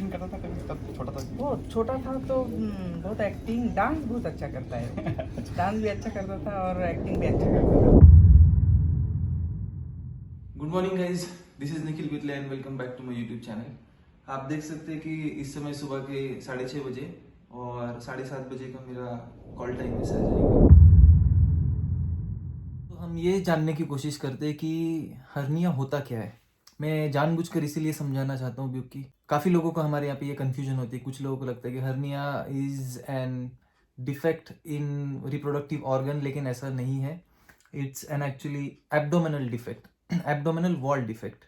Acting करता था कभी तब छोटा था? बहुत छोटा था तो बहुत एक्टिंग, डांस बहुत अच्छा करता है। डांस भी अच्छा करता था और एक्टिंग भी अच्छा करता था। Good morning guys, this is Nikhil Bitle and welcome back to my YouTube channel. आप देख सकते हैं कि इस समय सुबह के 6:30 बजे और 7:30 बजे का मेरा कॉल टाइम है सर्जरी का। तो हम ये जानने की कोशिश करते हैं कि हर्निया होता क्या है। मैं जानबूझकर इसीलिए समझाना चाहता हूँ क्योंकि काफ़ी लोगों को हमारे यहाँ पे ये कन्फ्यूजन होती है। कुछ लोगों को लगता है कि hernia is an defect in reproductive organ, लेकिन ऐसा नहीं है। It's an actually abdominal defect, abdominal wall defect.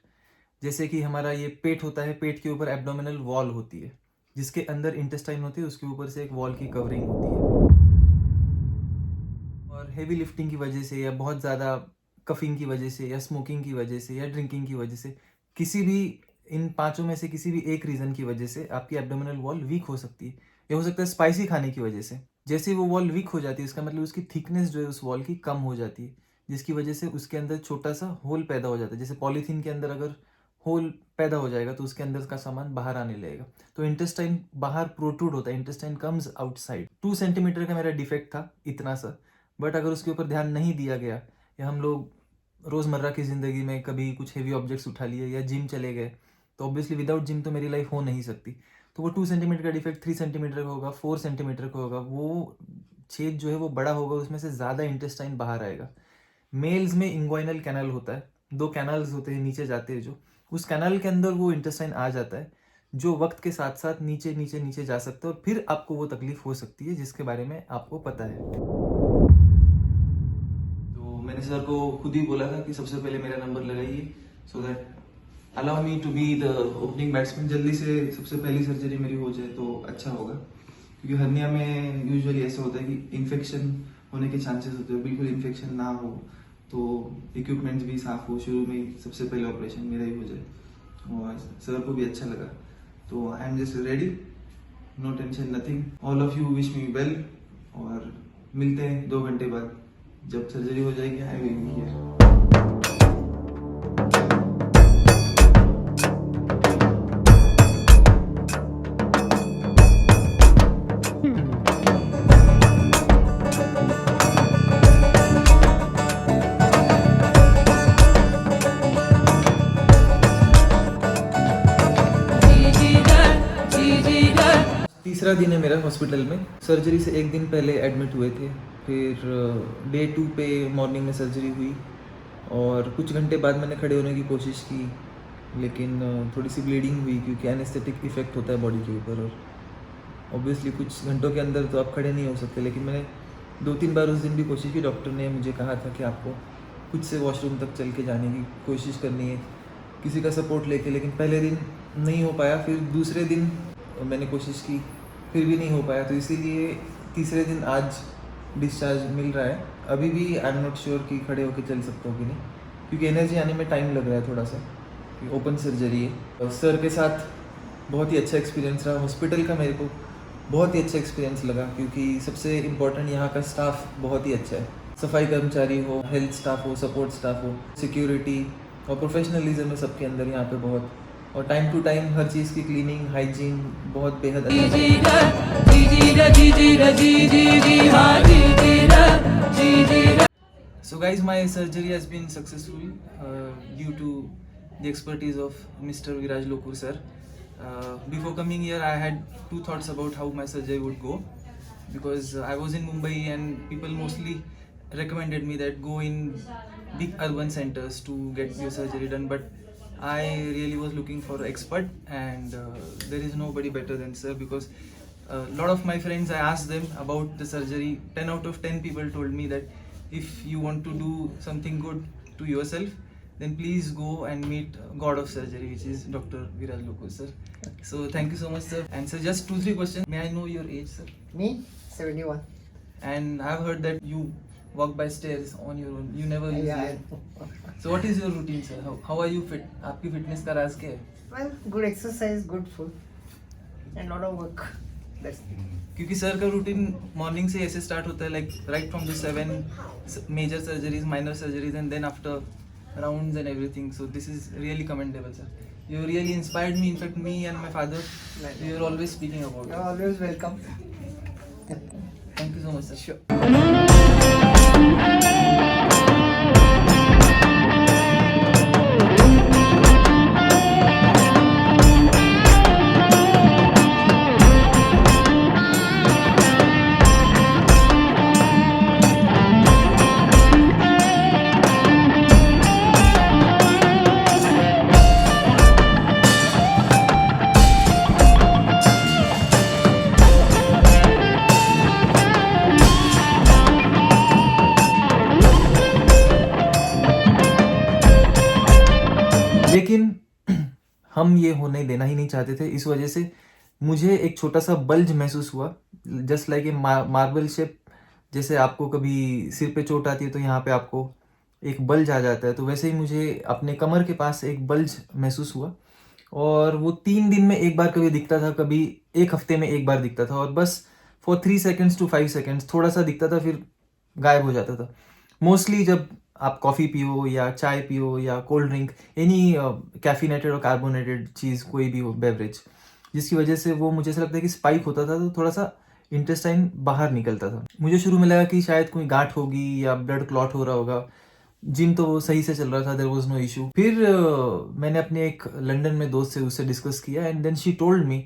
जैसे कि हमारा ये पेट होता है, पेट के ऊपर एब्डोमिनल वॉल होती है, जिसके अंदर इंटेस्टाइन होती है, उसके ऊपर से एक वॉल की कवरिंग होती है। और हेवी लिफ्टिंग की वजह से या बहुत ज़्यादा कफिंग की वजह से या स्मोकिंग की वजह से या ड्रिंकिंग की वजह से, किसी भी इन पांचों में से किसी भी एक रीज़न की वजह से आपकी एब्डोमिनल वॉल वीक हो सकती है। या हो सकता है स्पाइसी खाने की वजह से। जैसे वो वॉल वीक हो जाती है, इसका मतलब उसकी थिकनेस जो है उस वॉल की कम हो जाती है, जिसकी वजह से उसके अंदर छोटा सा होल पैदा हो जाता है। जैसे पॉलीथीन के अंदर अगर होल पैदा हो जाएगा तो उसके अंदर का सामान बाहर आने लगेगा। तो इंटेस्टाइन बाहर प्रोट्रूड होता है, इंटेस्टाइन कम्स आउटसाइड। 2 सेंटीमीटर का मेरा डिफेक्ट था, इतना सा। बट अगर उसके ऊपर ध्यान नहीं दिया गया या हम लोग रोज़मर्रा की ज़िंदगी में कभी कुछ हेवी ऑब्जेक्ट्स उठा लिए या जिम चले गए, तो ऑब्वियसली विदाउट जिम तो मेरी लाइफ हो नहीं सकती। तो वो 2 सेंटीमीटर का डिफेक्ट 3 सेंटीमीटर का होगा, 4 सेंटीमीटर का होगा। वो छेद जो है वो बड़ा होगा, उसमें से ज़्यादा इंटेस्टाइन बाहर आएगा। मेल्स में इंग्वाइनल कैनल होता है, 2 कैनल्स होते हैं नीचे जाते हैं, जो उस कैनल के अंदर वो इंटेस्टाइन आ जाता है, जो वक्त के साथ साथ नीचे नीचे नीचे जा सकता है और फिर आपको वो तकलीफ हो सकती है जिसके बारे में आपको पता है। तो मैंने सर को खुद ही बोला था कि सबसे पहले मेरा नंबर लगाइए, so that allow me to be the opening batsman. जल्दी से सबसे पहली सर्जरी मेरी हो जाए तो अच्छा होगा, क्योंकि हर्निया में यूजुअली ऐसा होता है कि इन्फेक्शन होने के चांसेस होते हैं। बिल्कुल इन्फेक्शन ना हो तो इक्विपमेंट्स भी साफ हो, शुरू में ही सबसे पहले ऑपरेशन मेरा ही हो जाए। और सर को भी अच्छा लगा, तो I am just ready, no tension nothing. All of you wish me well और मिलते हैं 2 घंटे बाद जब सर्जरी हो जाएगी। I will be here. तीसरा दिन है मेरा हॉस्पिटल में। सर्जरी से 1 दिन पहले एडमिट हुए थे, फिर डे 2 पे मॉर्निंग में सर्जरी हुई और कुछ घंटे बाद मैंने खड़े होने की कोशिश की, लेकिन थोड़ी सी ब्लीडिंग हुई क्योंकि एनेस्थेटिक इफेक्ट होता है बॉडी के ऊपर। और ऑब्वियसली कुछ घंटों के अंदर तो आप खड़े नहीं हो सकते, लेकिन मैंने 2-3 बार उस दिन भी कोशिश की। डॉक्टर ने मुझे कहा था कि आपको खुद से वॉशरूम तक चल के जाने की कोशिश करनी है, किसी का सपोर्ट लेके। लेकिन पहले दिन नहीं हो पाया, फिर दूसरे दिन मैंने कोशिश की, फिर भी नहीं हो पाया। तो इसीलिए तीसरे दिन आज डिस्चार्ज मिल रहा है। अभी भी आई एम नॉट श्योर कि खड़े होकर चल सकता हूँ कि नहीं, क्योंकि एनर्जी आने में टाइम लग रहा है थोड़ा सा, ओपन सर्जरी है। और सर के साथ बहुत ही अच्छा एक्सपीरियंस रहा। हॉस्पिटल का मेरे को बहुत ही अच्छा एक्सपीरियंस लगा, क्योंकि सबसे इम्पोर्टेंट यहाँ का स्टाफ बहुत ही अच्छा है। सफाई कर्मचारी हो, हेल्थ स्टाफ हो, सपोर्ट स्टाफ हो, सिक्योरिटी और प्रोफेशनलिज्म है सबके अंदर यहाँ पे बहुत। और टाइम टू टाइम हर चीज़ की क्लीनिंग, हाइजीन बहुत बेहद So guys, my surgery has been successful due to the expertise of Mr. Viraj Lokur sir. Before coming here, I had 2 thoughts about how my surgery would go, because I was in Mumbai and people mostly recommended me that go in big urban centers to get your surgery done. But I really was looking for an expert, and there is nobody better than sir, because a lot of my friends, I asked them about the surgery. 10 out of 10 people told me that if you want to do something good to yourself, then please go and meet God of surgery, which is Dr. Viraj Lokur sir. So thank you so much sir. And sir, just 2-3 questions. May I know your age sir? Me, 71. And I've heard that you walk by stairs on your own. You never use Yeah. lift. So what is your routine sir? How are you fit? आपकी fitness का राज क्या है? Well, good exercise, good food, and lot of work. That's it. क्योंकि sir का routine morning से ऐसे start होता है, like right from the 7 major surgeries, minor surgeries, and then after rounds and everything. So this is really commendable, sir. You really inspired me. In fact, me and my father, we are always speaking about it. You're always welcome. Thank you so much, sir. Sure. लेकिन हम ये होने देना ही नहीं चाहते थे। इस वजह से मुझे एक छोटा सा बल्ज महसूस हुआ, just like a marble shape. जैसे आपको कभी सिर पे चोट आती है तो यहाँ पे आपको एक बल्ज आ जाता है, तो वैसे ही मुझे अपने कमर के पास एक बल्ज महसूस हुआ। और वो 3 दिन में एक बार कभी दिखता था, कभी एक हफ्ते में एक बार दिखता था, और बस फॉर 3 सेकेंड्स टू 5 सेकेंड्स थोड़ा सा दिखता था, फिर गायब हो जाता था। मोस्टली जब आप कॉफ़ी पियो या चाय पियो या कोल्ड ड्रिंक, एनी कैफिनेटेड और कार्बोनेटेड चीज़, कोई भी हो बेवरेज, जिसकी वजह से वो मुझे ऐसा लगता है कि स्पाइक होता था, तो थोड़ा सा इंटेस्टाइन बाहर निकलता था। मुझे शुरू में लगा कि शायद कोई गांठ होगी या ब्लड क्लॉट हो रहा होगा। जिम तो वो सही से चल रहा था, देयर वाज नो इशू। फिर मैंने अपने एक लंदन में दोस्त से उससे डिस्कस किया, and then she told me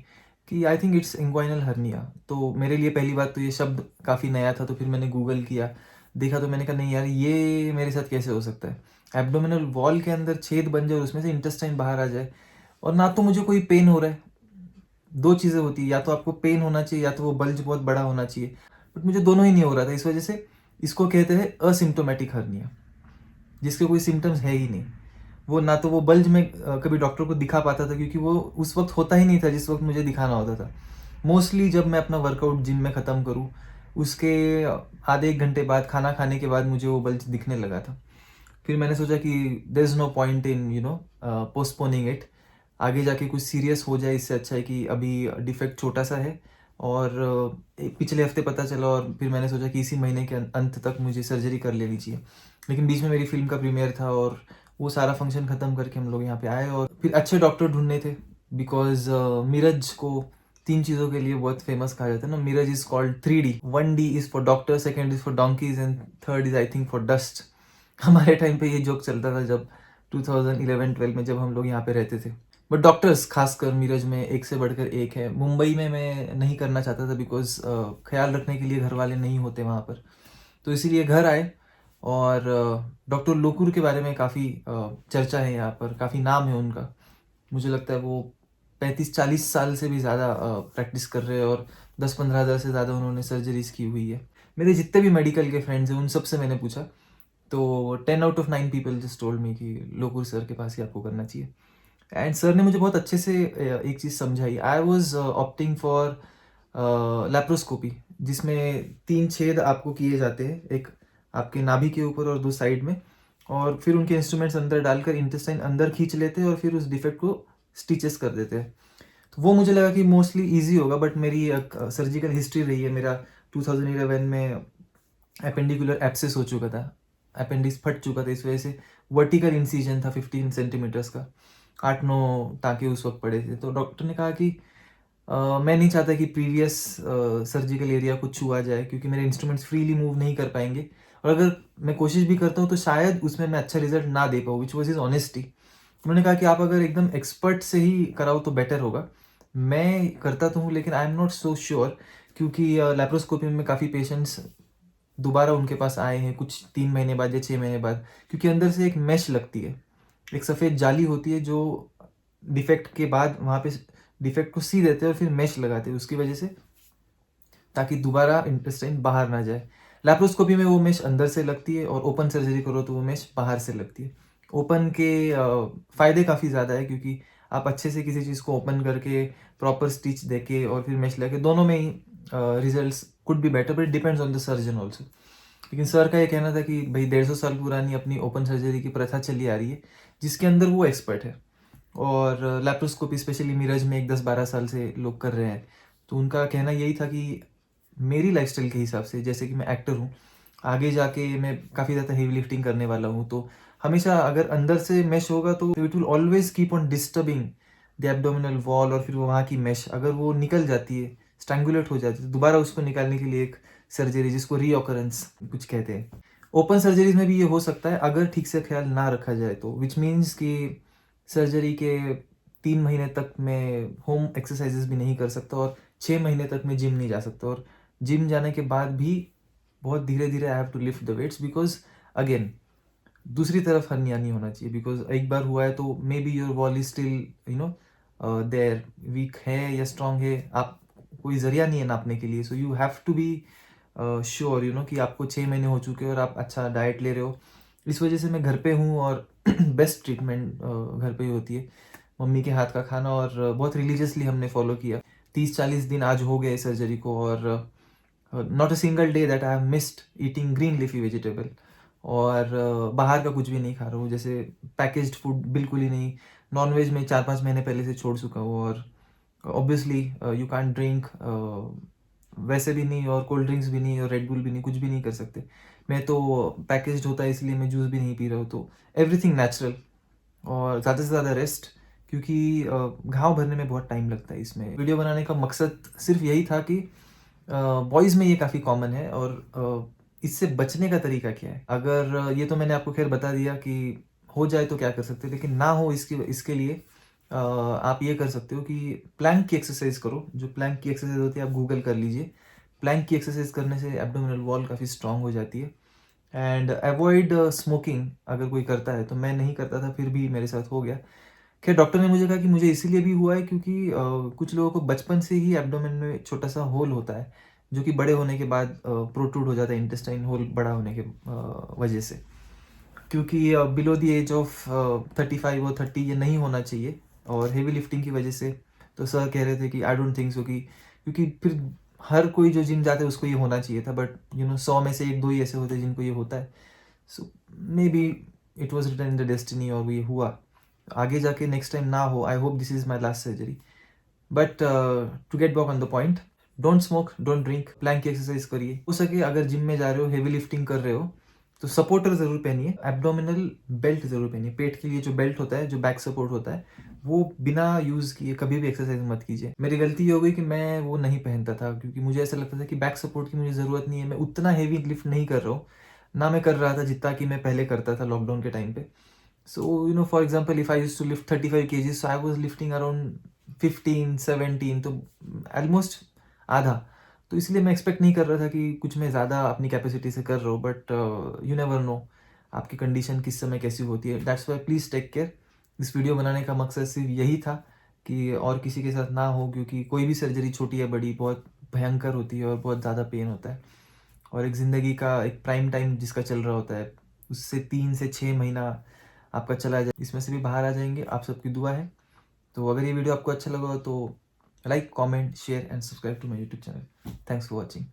कि I think it's inguinal hernia. तो मेरे लिए पहली बात तो ये शब्द काफ़ी नया था, तो फिर मैंने गूगल किया, देखा, तो मैंने कहा नहीं यार, ये मेरे साथ कैसे हो सकता है। एब्डोमिनल वॉल के अंदर छेद बन जाए और उसमें से इंटेस्टाइन बाहर आ जाए, और ना तो मुझे कोई पेन हो रहा है। 2 चीज़ें होती है, या तो आपको पेन होना चाहिए या तो वो बल्ज बहुत बड़ा होना चाहिए, बट मुझे दोनों ही नहीं हो रहा था। इस वजह से इसको कहते हैं असिम्टोमेटिक हर्निया, जिसके कोई सिम्टम्स है ही नहीं। वो ना तो वो बल्ज में कभी डॉक्टर को दिखा पाता था, क्योंकि वो उस वक्त होता ही नहीं था जिस वक्त मुझे दिखाना होता था। मोस्टली जब मैं अपना वर्कआउट जिम में ख़त्म करूँ, उसके आधे 1 घंटे बाद, खाना खाने के बाद, मुझे वो बल्ज दिखने लगा था। फिर मैंने सोचा कि there is no point in postponing it. आगे जाके कुछ सीरियस हो जाए, इससे अच्छा है कि अभी डिफेक्ट छोटा सा है। और पिछले हफ्ते पता चला, और फिर मैंने सोचा कि इसी महीने के अंत तक मुझे सर्जरी कर लेनी चाहिए। लेकिन बीच में मेरी फिल्म का प्रीमियर था, और वो सारा फंक्शन ख़त्म करके हम लोग यहाँ पे आए, और फिर अच्छे डॉक्टर ढूंढने थे। बिकॉज मिरज को 3 चीज़ों के लिए बहुत फेमस कहा जाता है ना। Miraj is called 3D। 1D is for doctor, second is for donkey's, and third is I think for dust. हमारे टाइम पे ये जोक चलता था जब 2011-12 में, जब हम लोग यहाँ पे रहते थे। बट डॉक्टर्स खासकर मीरज में एक से बढ़कर एक है। मुंबई में मैं नहीं करना चाहता था, बिकॉज ख्याल रखने के लिए घर वाले नहीं होते वहाँ पर, तो इसीलिए घर आए। और डॉक्टर लोकुर के बारे में काफ़ी चर्चा है यहाँ पर, काफ़ी नाम है उनका। मुझे लगता है वो 35-40 साल से भी ज़्यादा प्रैक्टिस कर रहे हैं, और 10-15 हज़ार से ज़्यादा उन्होंने सर्जरीज की हुई है। मेरे जितने भी मेडिकल के फ्रेंड्स हैं उन सब से मैंने पूछा, तो 10 out of 9 people just told me कि लोकुर सर के पास ही आपको करना चाहिए। एंड सर ने मुझे बहुत अच्छे से एक चीज़ समझाई। I was opting for laparoscopy, जिसमें 3 छेद आपको किए जाते हैं, एक आपके नाभि के ऊपर और 2 साइड में, और फिर उनके इंस्ट्रूमेंट्स अंदर डालकर इंटेस्टाइन अंदर खींच लेते हैं, और फिर उस डिफेक्ट को स्टिचेस कर देते हैं। तो वो मुझे लगा कि मोस्टली ईजी होगा, बट मेरी एक सर्जिकल हिस्ट्री रही है। मेरा 2011 में एपेंडिकुलर एब्सेस हो चुका था, अपेंडिक्स फट चुका था, इस वजह से वर्टिकल इंसीजन था 15 सेंटीमीटर्स का, 8-9 टाँके उस वक्त पड़े थे। तो डॉक्टर ने कहा कि मैं नहीं चाहता कि प्रीवियस सर्जिकल एरिया को छुआ जाए, क्योंकि मेरे इंस्ट्रूमेंट्स फ्रीली मूव नहीं कर पाएंगे, और अगर मैं कोशिश भी करता हूँ तो शायद उसमें मैं अच्छा रिजल्ट ना दे पाऊँ, विच वॉज इज ऑनेस्टी। उन्होंने कहा कि आप अगर एकदम एक्सपर्ट से ही कराओ तो बेटर होगा। मैं करता तो हूँ, लेकिन I am not so sure, क्योंकि लैप्रोस्कोपी में काफ़ी पेशेंट्स दोबारा उनके पास आए हैं कुछ 3 महीने बाद या 6 महीने बाद, क्योंकि अंदर से एक मैश लगती है, एक सफ़ेद जाली होती है जो डिफेक्ट के बाद वहाँ पे डिफेक्ट को सी देते हैं और फिर मैश लगाते हैं, उसकी वजह से, ताकि दोबारा इंटेस्टाइन बाहर ना जाए। लैप्रोस्कोपी में वो मैश अंदर से लगती है, और ओपन सर्जरी करो तो वो मैश बाहर से लगती है। ओपन के फ़ायदे काफ़ी ज़्यादा है, क्योंकि आप अच्छे से किसी चीज़ को ओपन करके प्रॉपर स्टिच देके और फिर मैश लगे, दोनों में ही results could be better, but it depends on the surgeon also. लेकिन सर का ये कहना था कि भाई 150 साल पुरानी अपनी ओपन सर्जरी की प्रथा चली आ रही है, जिसके अंदर वो एक्सपर्ट है, और लैप्रोस्कोपी स्पेशली मिरज में 10-12 साल से लोग कर रहे हैं। तो उनका कहना यही था कि मेरी लाइफस्टाइल के हिसाब से, जैसे कि मैं एक्टर हूँ, आगे जाके मैं काफ़ी ज़्यादा हेवी लिफ्टिंग करने वाला हूँ, तो हमेशा अगर अंदर से मेश होगा तो it will always keep on disturbing the abdominal wall, और फिर वहाँ की मेश अगर वो निकल जाती है, स्ट्रैंगुलेट हो जाती है, तो दोबारा उसको निकालने के लिए एक सर्जरी जिसको रीऑकरेंस कुछ कहते हैं। ओपन सर्जरीज में भी ये हो सकता है अगर ठीक से ख्याल ना रखा जाए तो, विच मीन्स कि सर्जरी के 3 महीने तक मैं होम एक्सरसाइजेस भी नहीं कर सकता और 6 महीने तक मैं जिम नहीं जा सकता, और जिम जाने के बाद भी बहुत धीरे धीरे I have to lift the weights, because again दूसरी तरफ हर्निया नहीं होना चाहिए, बिकॉज एक बार हुआ है तो maybe your wall is still there, weak है या स्ट्रांग है, आप कोई जरिया नहीं है नापने के लिए, so you have to be sure कि आपको 6 महीने हो चुके हैं और आप अच्छा डाइट ले रहे हो। इस वजह से मैं घर पे हूँ और बेस्ट ट्रीटमेंट घर पे ही होती है, मम्मी के हाथ का खाना, और बहुत रिलीजियसली हमने फॉलो किया। 30-40 दिन आज हो गए सर्जरी को, और not a single day that I have missed eating green leafy vegetable, और बाहर का कुछ भी नहीं खा रहा हूँ, जैसे पैकेज्ड फूड बिल्कुल ही नहीं। नॉनवेज में 4-5 महीने पहले से छोड़ चुका हूँ, और ऑब्वियसली यू कैन ड्रिंक वैसे भी नहीं, और कोल्ड ड्रिंक्स भी नहीं, और रेड बुल भी नहीं, कुछ भी नहीं कर सकते। मैं तो पैकेज्ड होता है इसलिए मैं जूस भी नहीं पी रहा हूँ, तो एवरीथिंग नेचुरल, और ज़्यादा से ज़्यादा रेस्ट, क्योंकि घाव भरने में बहुत टाइम लगता है। इसमें वीडियो बनाने का मकसद सिर्फ यही था कि बॉयज़ में ये काफ़ी कॉमन है, और इससे बचने का तरीका क्या है। अगर ये तो मैंने आपको खैर बता दिया कि हो जाए तो क्या कर सकते हैं, लेकिन ना हो इसके लिए आप ये कर सकते हो कि प्लैंक की एक्सरसाइज करो। जो प्लैंक की एक्सरसाइज होती है आप गूगल कर लीजिए, प्लैंक की एक्सरसाइज करने से एब्डोमिनल वॉल काफ़ी स्ट्रांग हो जाती है। एंड अवॉइड स्मोकिंग, अगर कोई करता है तो, मैं नहीं करता था फिर भी मेरे साथ हो गया। खैर डॉक्टर ने मुझे कहा कि मुझे इसीलिए भी हुआ है क्योंकि कुछ लोगों को बचपन से ही एब्डोमेन में छोटा सा होल होता है, जो कि बड़े होने के बाद प्रोट्रूड हो जाता है, इंटेस्टाइन होल बड़ा होने के वजह से, क्योंकि बिलो द एज ऑफ 35 और 30 ये नहीं होना चाहिए, और हेवी लिफ्टिंग की वजह से। तो सर कह रहे थे कि आई डोंट थिंक सो, कि क्योंकि फिर हर कोई जो जिम जाता है उसको ये होना चाहिए था, बट 100 में से 1-2 ही ऐसे होते हैं जिनको ये होता है। So maybe it was written in the destiny, और ये हुआ। आगे जाके नेक्स्ट टाइम ना हो, I hope this is my last surgery. But to get back on the point, don't smoke, don't drink, plank की एक्सरसाइज करिए। हो सके अगर जिम में जा रहे हो, हेवी लिफ्टिंग कर रहे हो, तो सपोर्टर जरूर पहनिए, एब्डोमिनल बेल्ट जरूर पहनिए। पेट के लिए जो बेल्ट होता है, जो बैक सपोर्ट होता है, वो बिना यूज किए कभी भी एक्सरसाइज मत कीजिए। मेरी गलती ये हो गई कि मैं वो नहीं पहनता था, क्योंकि मुझे ऐसा लगता था कि बैक सपोर्ट की मुझे जरूरत नहीं है, मैं उतना हेवी लिफ्ट नहीं कर रहा हूँ, ना मैं कर रहा था जितना कि मैं पहले करता था लॉकडाउन के टाइम पे। So, for example, if I used to lift 35 kgs, so I was lifting around 15-17, तो almost आधा। तो इसलिए मैं एक्सपेक्ट नहीं कर रहा था कि कुछ मैं ज़्यादा अपनी कैपेसिटी से कर रहा हूँ, बट यू नेवर नो आपकी कंडीशन किस समय कैसी होती है। That's why please take care. इस वीडियो बनाने का मकसद सिर्फ यही था कि और किसी के साथ ना हो, क्योंकि कोई भी सर्जरी छोटी या बड़ी बहुत भयंकर होती है और बहुत ज़्यादा पेन होता है, और एक ज़िंदगी का एक प्राइम टाइम जिसका चल रहा होता है, उससे 3 से 6 महीना आपका चला जाए, इसमें से भी बाहर आ जाएंगे। आप सबकी दुआ है। तो अगर ये वीडियो आपको अच्छा लगा तो like, comment, share and subscribe to my YouTube channel. Thanks for watching.